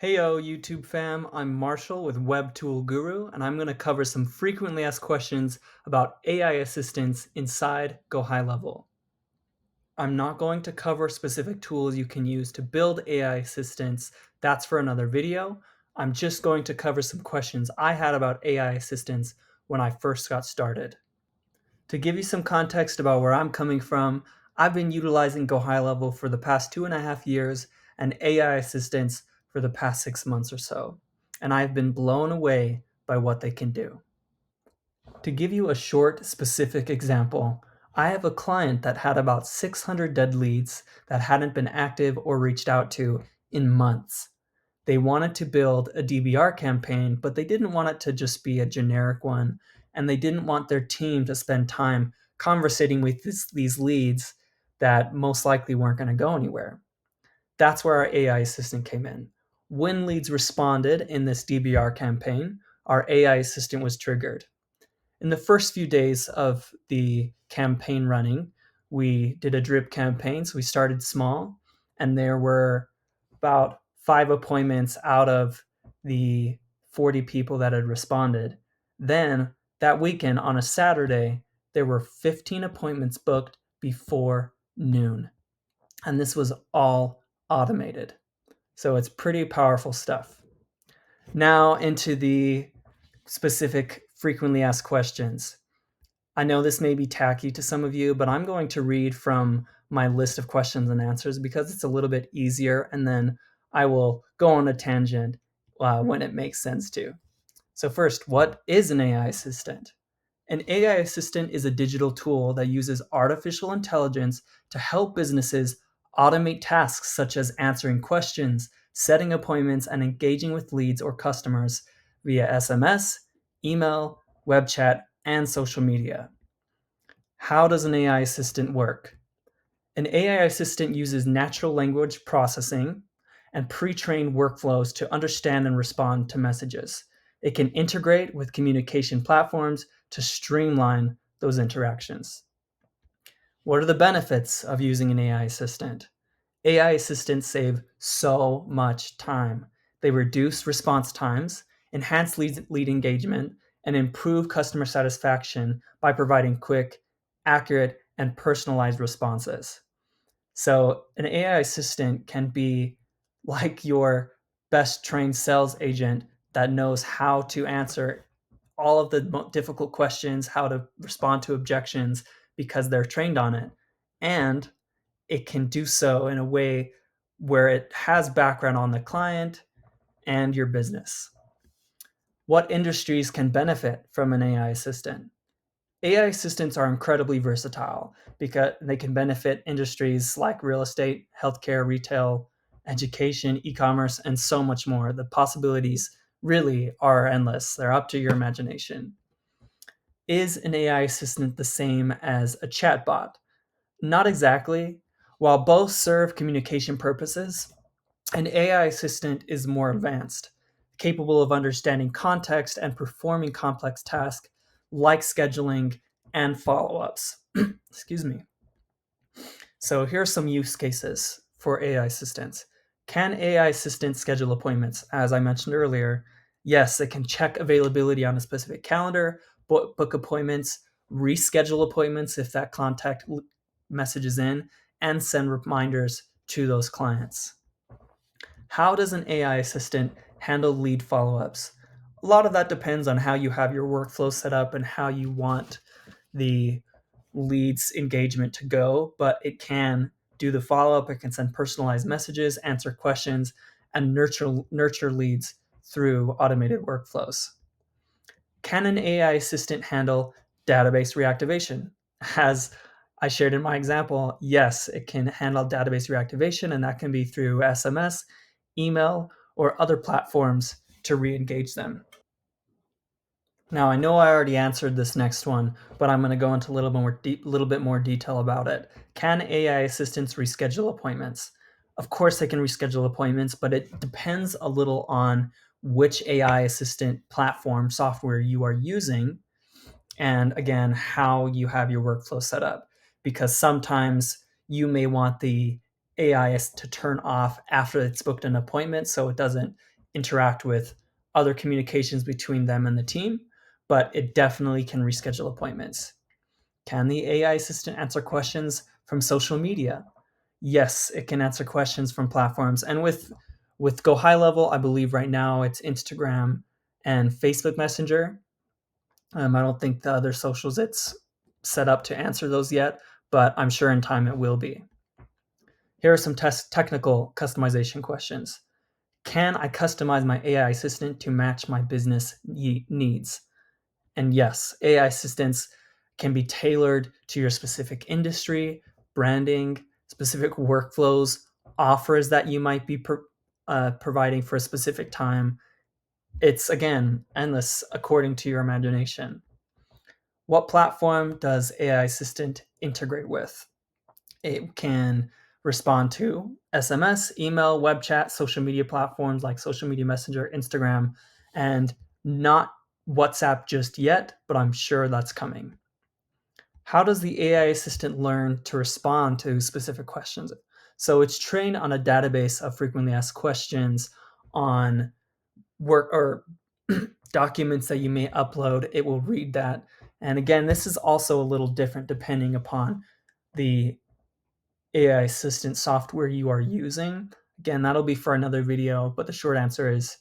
Heyo, YouTube fam, I'm Marshall with Web Tool Guru, and I'm going to cover some frequently asked questions about AI assistants inside Go High Level. I'm not going to cover specific tools you can use to build AI assistants, that's for another video. I'm just going to cover some questions I had about AI assistants when I first got started. To give you some context about where I'm coming from, I've been utilizing Go High Level for the past 2.5 years and AI assistants for the past 6 months or so, and I've been blown away by what they can do. To give you a short, specific example, I have a client that had about 600 dead leads that hadn't been active or reached out to in months. They wanted to build a DBR campaign, but they didn't want it to just be a generic one, and they didn't want their team to spend time conversating with these leads that most likely weren't going to go anywhere. That's where our AI assistant came in. When leads responded in this DBR campaign, our AI assistant was triggered. In the first few days of the campaign running, we did a drip campaign. So we started small, and there were about 5 appointments out of the 40 people that had responded. Then that weekend on a Saturday, there were 15 appointments booked before noon. And this was all automated. So it's pretty powerful stuff. Now into the specific frequently asked questions. I know this may be tacky to some of you, but I'm going to read from my list of questions and answers because it's a little bit easier, and then I will go on a tangent when it makes sense to. So first, what is an AI assistant? An AI assistant is a digital tool that uses artificial intelligence to help businesses automate tasks such as answering questions, setting appointments, and engaging with leads or customers via SMS, email, web chat, and social media. How does an AI assistant work? An AI assistant uses natural language processing and pre-trained workflows to understand and respond to messages. It can integrate with communication platforms to streamline those interactions. What are the benefits of using an AI assistant? AI assistants save so much time. They reduce response times, enhance lead engagement, and improve customer satisfaction by providing quick, accurate, and personalized responses. So an AI assistant can be like your best trained sales agent that knows how to answer all of the difficult questions, how to respond to objections because they're trained on it. And it can do so in a way where it has background on the client and your business. What industries can benefit from an AI assistant? AI assistants are incredibly versatile because they can benefit industries like real estate, healthcare, retail, education, e-commerce, and so much more. The possibilities really are endless. They're up to your imagination. Is an AI assistant the same as a chatbot? Not exactly. While both serve communication purposes, an AI assistant is more advanced, capable of understanding context and performing complex tasks like scheduling and follow ups. Excuse me. So, here are some use cases for AI assistants. Can AI assistants schedule appointments? As I mentioned earlier, yes, it can check availability on a specific calendar, book appointments, reschedule appointments if that contact message is in, and send reminders to those clients. How does an AI assistant handle lead follow-ups? A lot of that depends on how you have your workflow set up and how you want the leads engagement to go, but it can do the follow-up, it can send personalized messages, answer questions, and nurture leads through automated workflows. Can an AI assistant handle database reactivation? As I shared in my example, yes, it can handle database reactivation, and that can be through SMS, email, or other platforms to re-engage them. Now, I know I already answered this next one, but I'm going to go into a little bit more detail about it. Can AI assistants reschedule appointments? Of course, they can reschedule appointments, but it depends a little on which AI assistant platform software you are using, and again, how you have your workflow set up. Because sometimes you may want the AI is to turn off after it's booked an appointment so it doesn't interact with other communications between them and the team, but it definitely can reschedule appointments. Can the AI assistant answer questions from social media? Yes, it can answer questions from platforms. And with Go High Level, I believe right now it's Instagram and Facebook Messenger. I don't think the other socials it's set up to answer those yet, but I'm sure in time it will be. Here are some technical customization questions. Can I customize my AI assistant to match my business needs? And yes, AI assistants can be tailored to your specific industry, branding, specific workflows, offers that you might be providing for a specific time. It's, again, endless according to your imagination. What platform does AI assistant integrate with? It can respond to SMS, email, web chat, social media platforms like Social Media Messenger, Instagram, and not WhatsApp just yet, but I'm sure that's coming. How does the AI assistant learn to respond to specific questions? So it's trained on a database of frequently asked questions on work or documents that you may upload. It will read that. And again, this is also a little different depending upon the AI assistant software you are using. Again, that'll be for another video, but the short answer is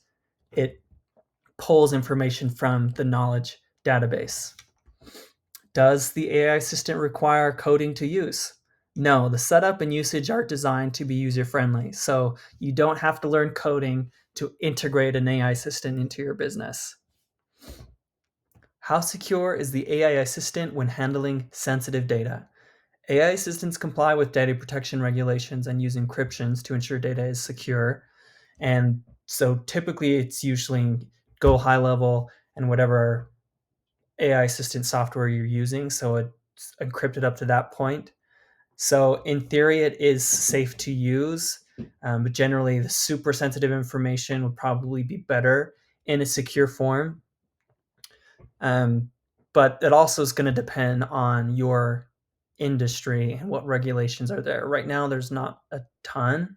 it pulls information from the knowledge database. Does the AI assistant require coding to use? No, the setup and usage are designed to be user-friendly, so you don't have to learn coding to integrate an AI assistant into your business. How secure is the AI assistant when handling sensitive data? AI assistants comply with data protection regulations and use encryptions to ensure data is secure. And so typically it's usually Go High Level and whatever AI assistant software you're using. So it's encrypted up to that point. So in theory, it is safe to use, but generally the super sensitive information would probably be better in a secure form. But it also is going to depend on your industry and what regulations are there. Right now, there's not a ton,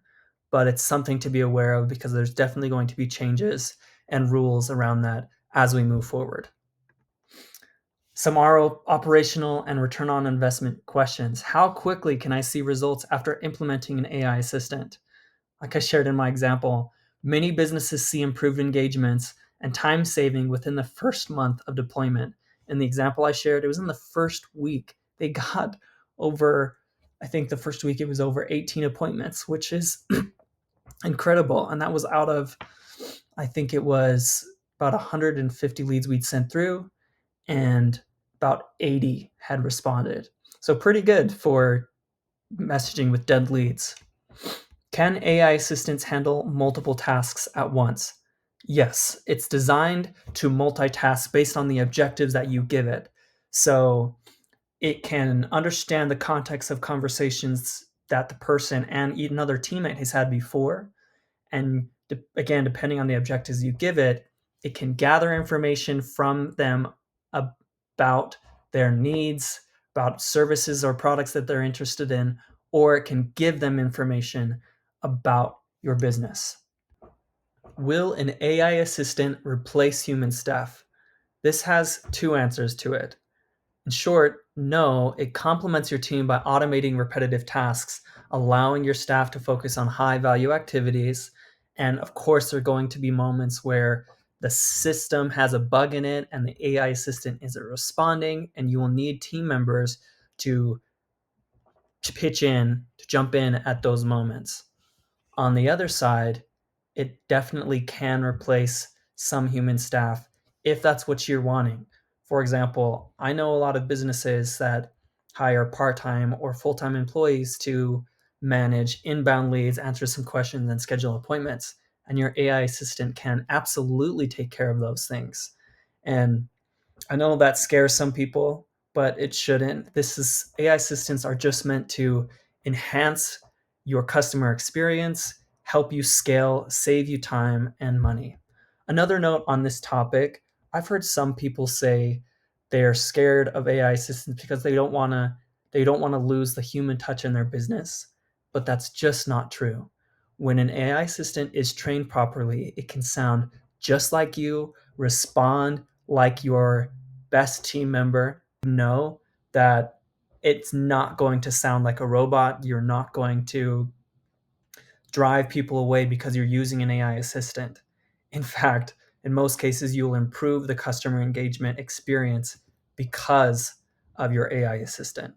but it's something to be aware of because there's definitely going to be changes and rules around that as we move forward. Some operational and return on investment questions. How quickly can I see results after implementing an AI assistant? Like I shared in my example, many businesses see improved engagements and time saving within the first month of deployment. In the example I shared, it was in the first week. They got over, I think the first week it was over 18 appointments, which is incredible. And that was out of, I think it was about 150 leads we'd sent through, and about 80 had responded. So pretty good for messaging with dead leads. Can AI assistants handle multiple tasks at once? Yes, it's designed to multitask based on the objectives that you give it. So it can understand the context of conversations that the person and another teammate has had before. And again, depending on the objectives you give it, it can gather information from them about their needs, about services or products that they're interested in, or it can give them information about your business. Will an AI assistant replace human staff? This has two answers to it. In short, no, it complements your team by automating repetitive tasks, allowing your staff to focus on high value activities. And of course, there are going to be moments where the system has a bug in it and the AI assistant isn't responding, and you will need team members to pitch in, to jump in at those moments. On the other side, it definitely can replace some human staff if that's what you're wanting. For example, I know a lot of businesses that hire part-time or full-time employees to manage inbound leads, answer some questions, and schedule appointments. And your AI assistant can absolutely take care of those things. And I know that scares some people, but it shouldn't. This is AI assistants are just meant to enhance your customer experience, help you scale, save you time and money. Another note on this topic, I've heard some people say they're scared of AI assistants because they don't want to lose the human touch in their business. but that's just not true. When an AI assistant is trained properly, it can sound just like you, respond like your best team member. Know that it's not going to sound like a robot. You're not going to drive people away because you're using an AI assistant. In fact, in most cases, you'll improve the customer engagement experience because of your AI assistant.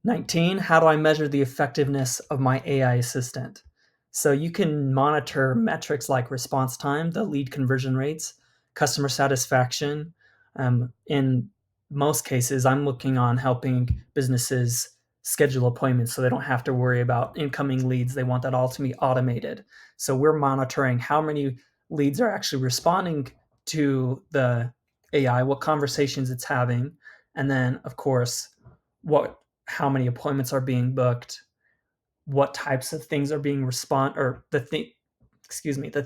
19, how do I measure the effectiveness of my AI assistant? So you can monitor metrics like response time, the lead conversion rates, customer satisfaction. In most cases, I'm looking on helping businesses schedule appointments so they don't have to worry about incoming leads. They want that all to be automated. So we're monitoring how many leads are actually responding to the AI, what conversations it's having, and then, of course, what how many appointments are being booked, what types of things are being or the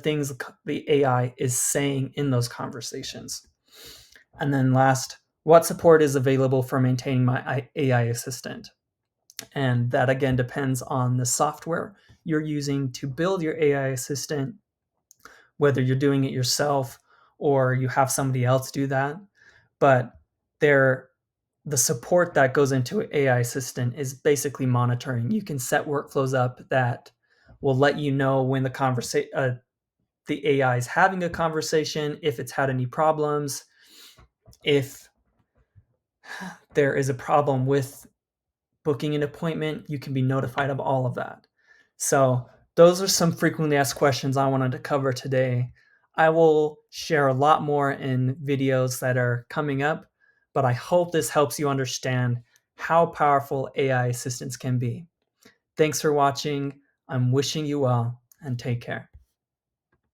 things the AI is saying in those conversations. And then last, what support is available for maintaining my AI assistant? And that again depends on the software you're using to build your AI assistant, whether you're doing it yourself or you have somebody else do that. But there the support that goes into an AI assistant is basically monitoring. You can set workflows up that will let you know when the AI is having a conversation, if it's had any problems, if there is a problem with booking an appointment, you can be notified of all of that. So those are some frequently asked questions I wanted to cover today. I will share a lot more in videos that are coming up, but I hope this helps you understand how powerful AI assistants can be. Thanks for watching. I'm wishing you well and take care.